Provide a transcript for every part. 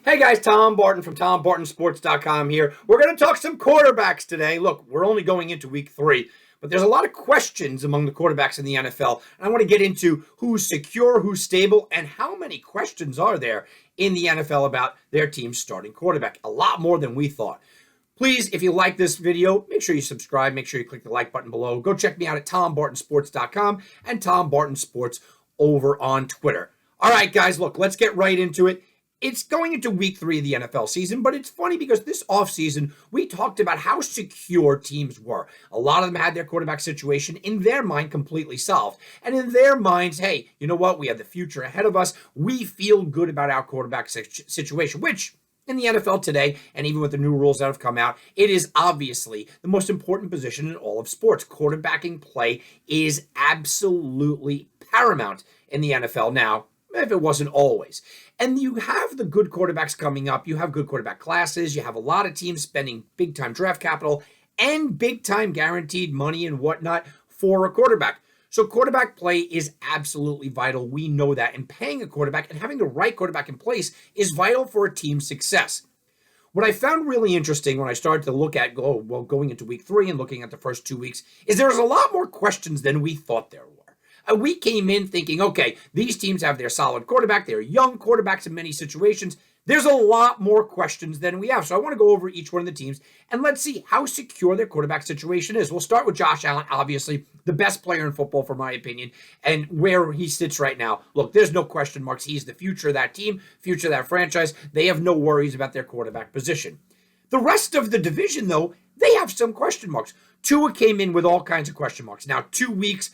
Hey guys, Tom Barton from TomBartonSports.com here. We're going to talk some quarterbacks today. Look, we're only going into week 3, but there's a lot of questions among the quarterbacks in the NFL. And I want to get into who's secure, who's stable, and how many questions are there in the NFL about their team's starting quarterback. A lot more than we thought. Please, if you like this video, make sure you subscribe. Make sure you click the like button below. Go check me out at TomBartonSports.com and TomBartonSports over on Twitter. All right, guys, look, let's get right into it. It's going into week 3 of the NFL season, but it's funny because this offseason, we talked about how secure teams were. A lot of them had their quarterback situation in their mind completely solved. And in their minds, hey, you know what? We have the future ahead of us. We feel good about our quarterback situation, which in the NFL today, and even with the new rules that have come out, it is obviously the most important position in all of sports. Quarterbacking play is absolutely paramount in the NFL now, if it wasn't always. And you have the good quarterbacks coming up. You have good quarterback classes. You have a lot of teams spending big-time draft capital and big-time guaranteed money and whatnot for a quarterback. So quarterback play is absolutely vital. We know that. And paying a quarterback and having the right quarterback in place is vital for a team's success. What I found really interesting when I started to look at going into week 3 and looking at the first 2 weeks is there's a lot more questions than we thought there were. We came in thinking, okay, these teams have their solid quarterback. They're young quarterbacks in many situations. There's a lot more questions than we have. So I want to go over each one of the teams and let's see how secure their quarterback situation is. We'll start with Josh Allen, obviously the best player in football, for my opinion, and where he sits right now. Look, there's no question marks. He's the future of that team, future of that franchise. They have no worries about their quarterback position. The rest of the division, though, they have some question marks. Tua came in with all kinds of question marks. Now, 2 weeks,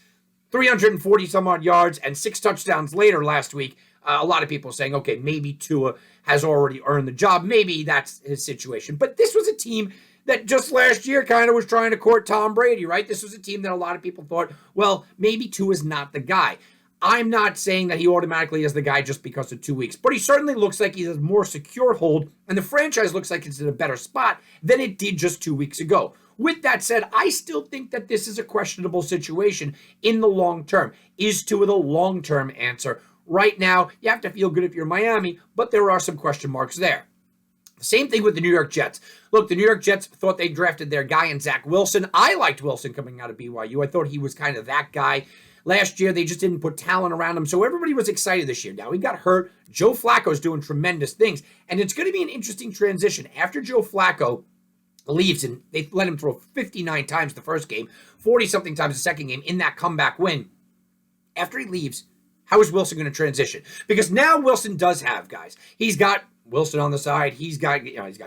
340 some odd yards and 6 touchdowns later last week. A lot of people saying, okay, maybe Tua has already earned the job. Maybe that's his situation. But this was a team that just last year kind of was trying to court Tom Brady, right? This was a team that a lot of people thought, well, maybe Tua's not the guy. I'm not saying that he automatically is the guy just because of 2 weeks, but he certainly looks like he has a more secure hold, and the franchise looks like it's in a better spot than it did just 2 weeks ago. With that said, I still think that this is a questionable situation in the long term. Is Tua the long-term answer? Right now, you have to feel good if you're Miami, but there are some question marks there. Same thing with the New York Jets. Look, the New York Jets thought they drafted their guy in Zach Wilson. I liked Wilson coming out of BYU. I thought he was kind of that guy. Last year, they just didn't put talent around him, so everybody was excited this year. Now, he got hurt. Joe Flacco's doing tremendous things, and it's going to be an interesting transition. After Joe Flacco leaves, and they let him throw 59 times the first game, 40-something times the second game in that comeback win. After he leaves, how is Wilson going to transition? Because now Wilson does have guys. He's got Wilson on the side. He's got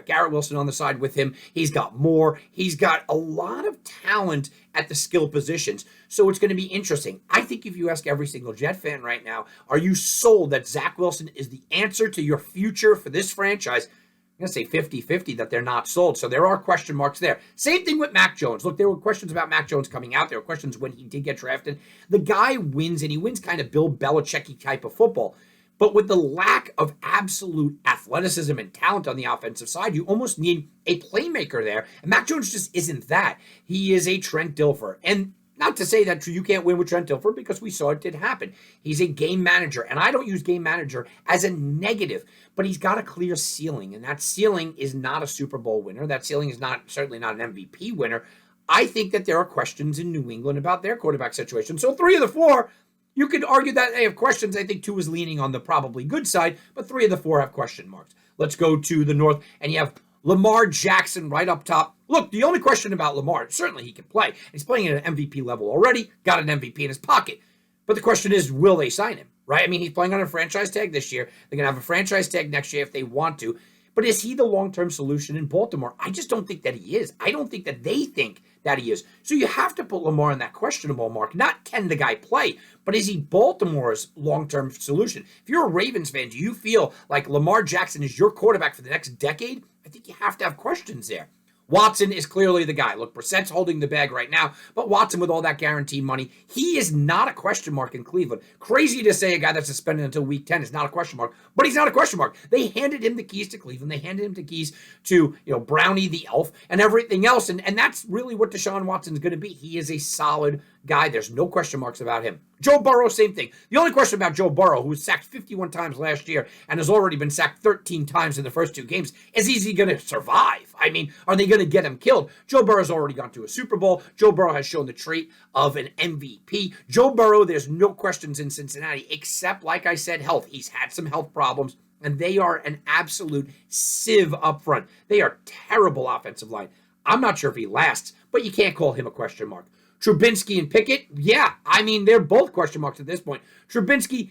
Garrett Wilson on the side with him. He's got Moore. He's got a lot of talent at the skill positions. So it's going to be interesting. I think if you ask every single Jet fan right now, are you sold that Zach Wilson is the answer to your future for this franchise? I'm going to say 50-50 that they're not sold. So there are question marks there. Same thing with Mac Jones. Look, there were questions about Mac Jones coming out. There were questions when he did get drafted. The guy wins, and he wins kind of Bill Belichick-y type of football. But with the lack of absolute athleticism and talent on the offensive side, you almost need a playmaker there. And Mac Jones just isn't that. He is a Trent Dilfer. And not to say that you can't win with Trent Dilfer, because we saw it did happen. He's a game manager, and I don't use game manager as a negative, but he's got a clear ceiling, and that ceiling is not a Super Bowl winner. That ceiling is certainly not an MVP winner. I think that there are questions in New England about their quarterback situation. So 3 of the 4, you could argue that they have questions. I think 2 is leaning on the probably good side, but 3 of the 4 have question marks. Let's go to the North, and you have Lamar Jackson right up top. Look, the only question about Lamar, certainly he can play. He's playing at an MVP level already, got an MVP in his pocket. But the question is, will they sign him, right? I mean, he's playing on a franchise tag this year. They're going to have a franchise tag next year if they want to. But is he the long-term solution in Baltimore? I just don't think that he is. I don't think that they think that he is. So you have to put Lamar in that questionable mark. Not can the guy play, but is he Baltimore's long-term solution? If you're a Ravens fan, do you feel like Lamar Jackson is your quarterback for the next decade? I think you have to have questions there. Watson is clearly the guy. Look, Brissett's holding the bag right now, but Watson with all that guaranteed money, he is not a question mark in Cleveland. Crazy to say a guy that's suspended until week 10 is not a question mark, but he's not a question mark. They handed him the keys to Cleveland. They handed him the keys to, Brownie the Elf and everything else, and that's really what Deshaun Watson's going to be. He is a solid guy. There's no question marks about him. Joe Burrow, same thing. The only question about Joe Burrow, who was sacked 51 times last year and has already been sacked 13 times in the first 2 games, is he going to survive? I mean, are they going to get him killed? Joe Burrow's already gone to a Super Bowl. Joe Burrow has shown the trait of an MVP. Joe Burrow, there's no questions in Cincinnati, except, like I said, health. He's had some health problems, and they are an absolute sieve up front. They are terrible offensive line. I'm not sure if he lasts, but you can't call him a question mark. Trubinsky and Pickett, yeah, I mean, they're both question marks at this point. Trubinsky,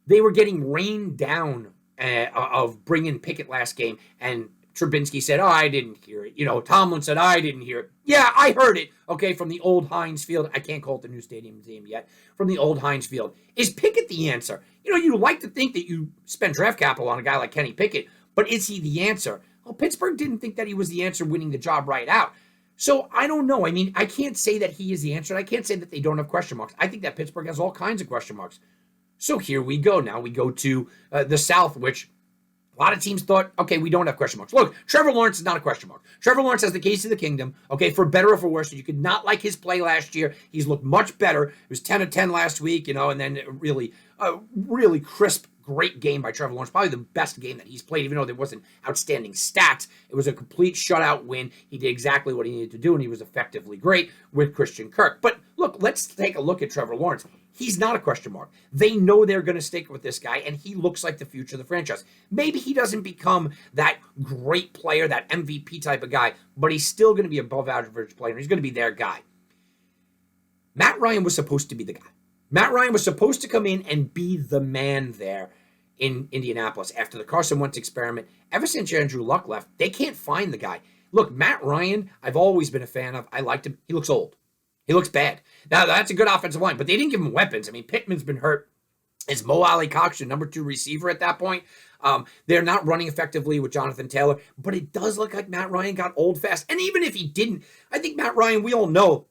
they were getting rained down of bringing Pickett last game, and Trubinsky said, oh, I didn't hear it. Tomlin said, I didn't hear it. Yeah, I heard it, okay, from the old Heinz Field. I can't call it the new stadium's name yet. From the old Heinz Field. Is Pickett the answer? You like to think that you spend draft capital on a guy like Kenny Pickett, but is he the answer? Well, Pittsburgh didn't think that he was the answer winning the job right out. So I don't know. I mean, I can't say that he is the answer. I can't say that they don't have question marks. I think that Pittsburgh has all kinds of question marks. So here we go. Now we go to the South, which a lot of teams thought, okay, we don't have question marks. Look, Trevor Lawrence is not a question mark. Trevor Lawrence has the keys to the kingdom, okay, for better or for worse. So you could not like his play last year. He's looked much better. It was 10 of 10 last week, and then really crisp, great game by Trevor Lawrence. Probably the best game that he's played, even though there wasn't outstanding stats. It was a complete shutout win. He did exactly what he needed to do, and he was effectively great with Christian Kirk. But look, let's take a look at Trevor Lawrence. He's not a question mark. They know they're going to stick with this guy, and he looks like the future of the franchise. Maybe he doesn't become that great player, that MVP type of guy, but he's still going to be above average player. He's going to be their guy. Matt Ryan was supposed to be the guy. Matt Ryan was supposed to come in and be the man there in Indianapolis after the Carson Wentz experiment. Ever since Andrew Luck left, they can't find the guy. Look, Matt Ryan, I've always been a fan of. I liked him. He looks old. He looks bad. Now, that's a good offensive line, but they didn't give him weapons. I mean, Pittman's been hurt. Is Mo Alley Cox your number 2 receiver at that point? They're not running effectively with Jonathan Taylor, but it does look like Matt Ryan got old fast. And even if he didn't, I think Matt Ryan, we all know,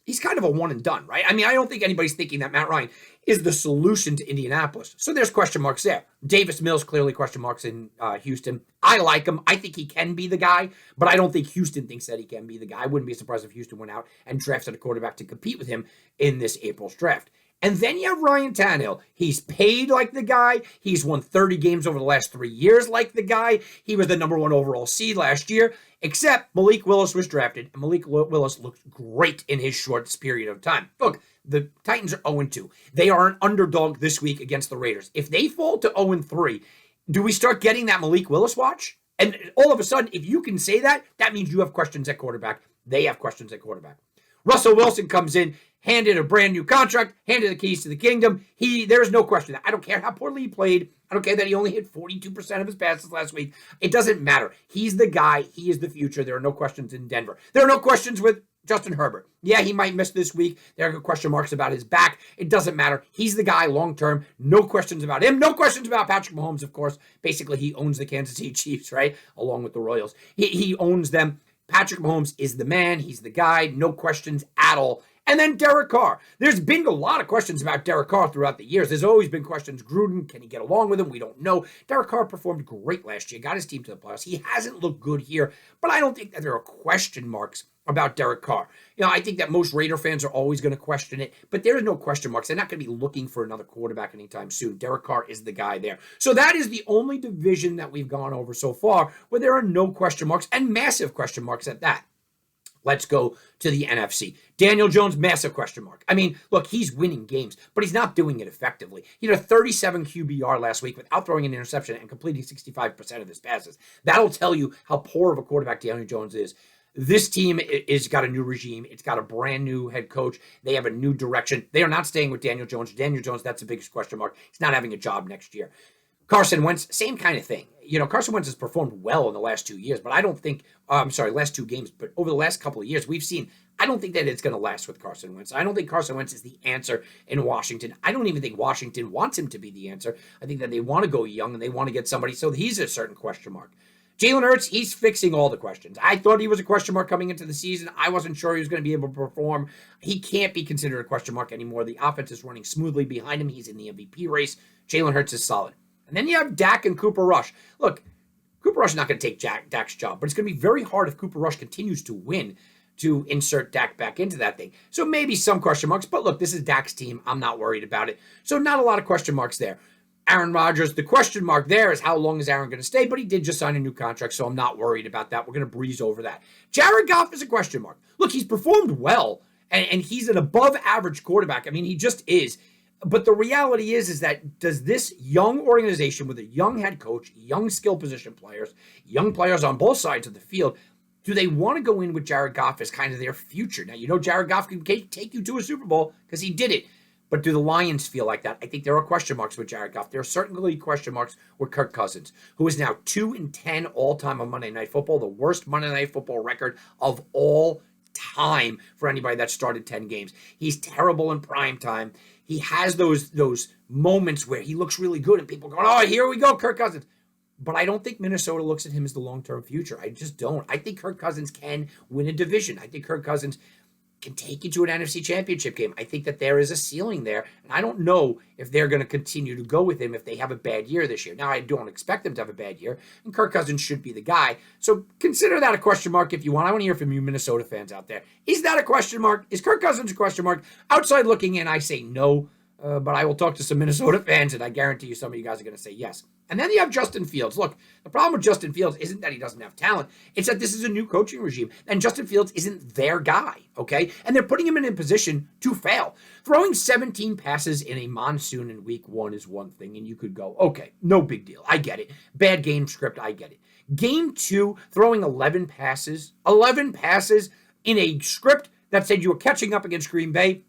he's kind of a one and done, right? I mean, I don't think anybody's thinking that Matt Ryan is the solution to Indianapolis. So there's question marks there. Davis Mills, clearly question marks in Houston. I like him. I think he can be the guy, but I don't think Houston thinks that he can be the guy. I wouldn't be surprised if Houston went out and drafted a quarterback to compete with him in this April's draft. And then you have Ryan Tannehill. He's paid like the guy. He's won 30 games over the last 3 years like the guy. He was the number 1 overall seed last year, except Malik Willis was drafted, and Malik Willis looked great in his short period of time. Look, the Titans are 0-2. They are an underdog this week against the Raiders. If they fall to 0-3, do we start getting that Malik Willis watch? And all of a sudden, if you can say that, that means you have questions at quarterback. They have questions at quarterback. Russell Wilson comes in, handed a brand new contract, handed the keys to the kingdom. There's no question. I don't care how poorly he played. I don't care that he only hit 42% of his passes last week. It doesn't matter. He's the guy. He is the future. There are no questions in Denver. There are no questions with Justin Herbert. Yeah, he might miss this week. There are question marks about his back. It doesn't matter. He's the guy long-term. No questions about him. No questions about Patrick Mahomes, of course. Basically, he owns the Kansas City Chiefs, right? Along with the Royals. He owns them. Patrick Mahomes is the man. He's the guy. No questions at all. And then Derek Carr. There's been a lot of questions about Derek Carr throughout the years. There's always been questions. Gruden, can he get along with him? We don't know. Derek Carr performed great last year. Got his team to the playoffs. He hasn't looked good here. But I don't think that there are question marks about Derek Carr. I think that most Raider fans are always going to question it, but there is no question marks. They're not going to be looking for another quarterback anytime soon. Derek Carr is the guy there. So that is the only division that we've gone over so far where there are no question marks and massive question marks at that. Let's go to the NFC. Daniel Jones, massive question mark. I mean, look, he's winning games, but he's not doing it effectively. He had a 37 QBR last week without throwing an interception and completing 65% of his passes. That'll tell you how poor of a quarterback Daniel Jones is. This team is got a new regime. It's got a brand new head coach. They have a new direction. They are not staying with Daniel Jones. Daniel Jones, that's the biggest question mark. He's not having a job next year. Carson Wentz, same kind of thing. Carson Wentz has performed well in the last 2 years, but I don't think, last 2 games, but over the last couple of years, we've seen, I don't think that it's going to last with Carson Wentz. I don't think Carson Wentz is the answer in Washington. I don't even think Washington wants him to be the answer. I think that they want to go young and they want to get somebody, so he's a certain question mark. Jalen Hurts, he's fixing all the questions. I thought he was a question mark coming into the season. I wasn't sure he was going to be able to perform. He can't be considered a question mark anymore. The offense is running smoothly behind him. He's in the MVP race. Jalen Hurts is solid. And then you have Dak and Cooper Rush. Look, Cooper Rush is not going to take Dak's job, but it's going to be very hard if Cooper Rush continues to win to insert Dak back into that thing. So maybe some question marks, but look, this is Dak's team. I'm not worried about it. So not a lot of question marks there. Aaron Rodgers, the question mark there is how long is Aaron going to stay, but he did just sign a new contract, so I'm not worried about that. We're going to breeze over that. Jared Goff is a question mark. Look, he's performed well, and he's an above-average quarterback. I mean, he just is. But the reality is that does this young organization with a young head coach, young skill position players, young players on both sides of the field, do they want to go in with Jared Goff as kind of their future? Now, you know Jared Goff can take you to a Super Bowl because he did it. But do the Lions feel like that? I think there are question marks with Jared Goff. There are certainly question marks with Kirk Cousins, who is now 2-10 all-time on Monday Night Football, the worst Monday Night Football record of all time for anybody that started 10 games. He's terrible in prime time. He has those moments where he looks really good and people go, oh, here we go, Kirk Cousins. But I don't think Minnesota looks at him as the long-term future. I just don't. I think Kirk Cousins can win a division. I think Kirk Cousins can take you to an NFC Championship game. I think that there is a ceiling there, and I don't know if they're going to continue to go with him if they have a bad year this year. Now, I don't expect them to have a bad year, and Kirk Cousins should be the guy. So consider that a question mark if you want. I want to hear from you Minnesota fans out there. Is that a question mark? Is Kirk Cousins a question mark? Outside looking in, I say no, but I will talk to some Minnesota fans, and I guarantee you some of you guys are going to say yes. And then you have Justin Fields. Look, the problem with Justin Fields isn't that he doesn't have talent. It's that this is a new coaching regime, and Justin Fields isn't their guy, okay? And they're putting him in a position to fail. Throwing 17 passes in a monsoon in week 1 is one thing, and you could go, okay, no big deal. I get it. Bad game script, I get it. Game 2, throwing 11 passes in a script that said you were catching up against Green Bay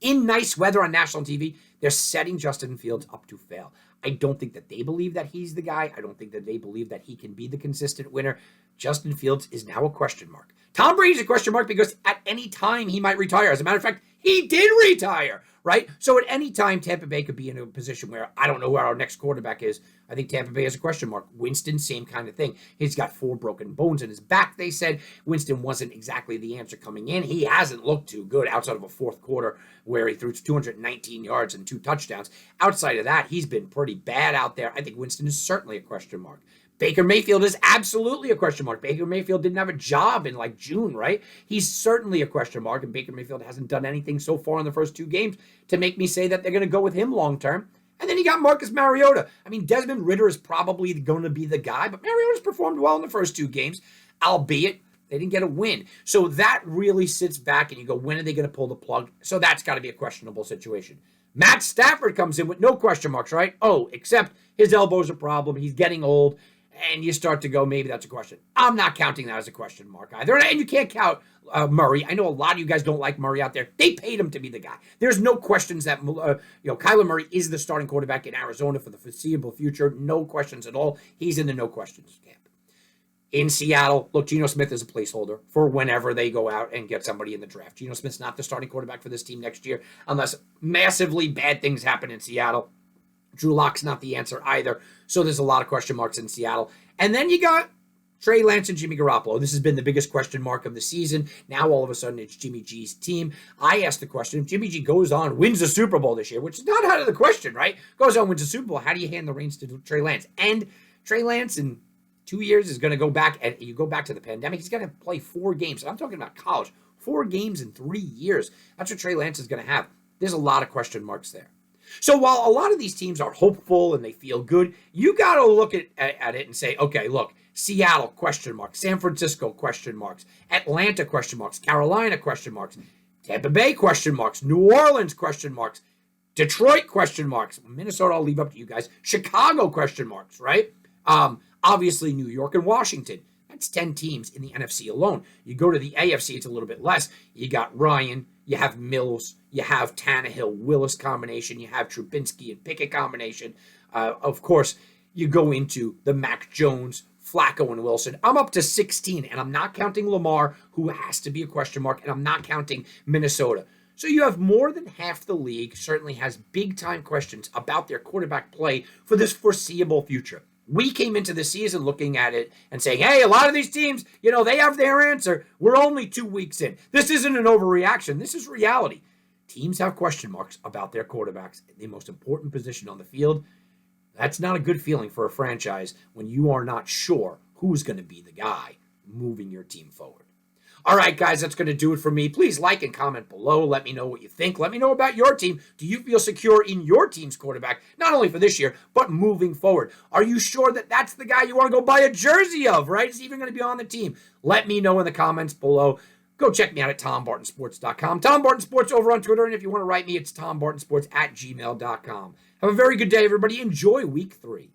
in nice weather on national TV. They're setting Justin Fields up to fail. I don't think that they believe that he's the guy. I don't think that they believe that he can be the consistent winner. Justin Fields is now a question mark. Tom Brady's a question mark because at any time he might retire. As a matter of fact, he did retire, right? So at any time, Tampa Bay could be in a position where I don't know where our next quarterback is. I think Tampa Bay is a question mark. Winston, same kind of thing. He's got 4 broken bones in his back, they said. Winston wasn't exactly the answer coming in. He hasn't looked too good outside of a fourth quarter where he threw 219 yards and 2 touchdowns. Outside of that, he's been pretty bad out there. I think Winston is certainly a question mark. Baker Mayfield is absolutely a question mark. Baker Mayfield didn't have a job in like June, right? He's certainly a question mark, and Baker Mayfield hasn't done anything so far in the first 2 games to make me say that they're going to go with him long term. And then you got Marcus Mariota. I mean, Desmond Ridder is probably going to be the guy, but Mariota's performed well in the first 2 games, albeit they didn't get a win. So that really sits back and you go, when are they going to pull the plug? So that's got to be a questionable situation. Matt Stafford comes in with no question marks, right? Oh, except his elbow's a problem. He's getting old. And you start to go, maybe that's a question. I'm not counting that as a question mark either. And you can't count Murray. I know a lot of you guys don't like Murray out there. They paid him to be the guy. There's no questions that Kyler Murray is the starting quarterback in Arizona for the foreseeable future. No questions at all. He's in the no questions camp. In Seattle, look, Geno Smith is a placeholder for whenever they go out and get somebody in the draft. Geno Smith's not the starting quarterback for this team next year unless massively bad things happen in Seattle. Drew Lock's not the answer either. So there's a lot of question marks in Seattle. And then you got Trey Lance and Jimmy Garoppolo. This has been the biggest question mark of the season. Now all of a sudden it's Jimmy G's team. I asked the question, if Jimmy G goes on, wins the Super Bowl this year, which is not out of the question, right? Goes on, wins the Super Bowl, how do you hand the reins to Trey Lance? And Trey Lance in 2 years is going to go back, and you go back to the pandemic, he's going to play 4 games. I'm talking about college. 4 games in 3 years. That's what Trey Lance is going to have. There's a lot of question marks there. So while a lot of these teams are hopeful and they feel good, you got to look at it and say, okay, look, Seattle, question marks. San Francisco, question marks. Atlanta, question marks. Carolina, question marks. Tampa Bay, question marks. New Orleans, question marks. Detroit, question marks. Minnesota, I'll leave up to you guys. Chicago, question marks, right? Obviously, New York and Washington. That's 10 teams in the NFC alone. You go to the AFC, it's a little bit less. You got Ryan, you have Mills, you have Tannehill, Willis combination, you have Trubinsky and Pickett combination. Of course, you go into the Mac Jones, Flacco, and Wilson. I'm up to 16, and I'm not counting Lamar, who has to be a question mark, and I'm not counting Minnesota. So you have more than half the league certainly has big-time questions about their quarterback play for this foreseeable future. We came into the season looking at it and saying, hey, a lot of these teams, they have their answer. We're only 2 weeks in. This isn't an overreaction. This is reality. Teams have question marks about their quarterbacks, the most important position on the field. That's not a good feeling for a franchise when you are not sure who's going to be the guy moving your team forward. All right, guys, that's going to do it for me. Please like and comment below. Let me know what you think. Let me know about your team. Do you feel secure in your team's quarterback, not only for this year, but moving forward? Are you sure that that's the guy you want to go buy a jersey of, right? Is he even going to be on the team? Let me know in the comments below. Go check me out at TomBartonSports.com. Tom Barton Sports over on Twitter. And if you want to write me, it's TomBartonSports@gmail.com. Have a very good day, everybody. Enjoy week 3.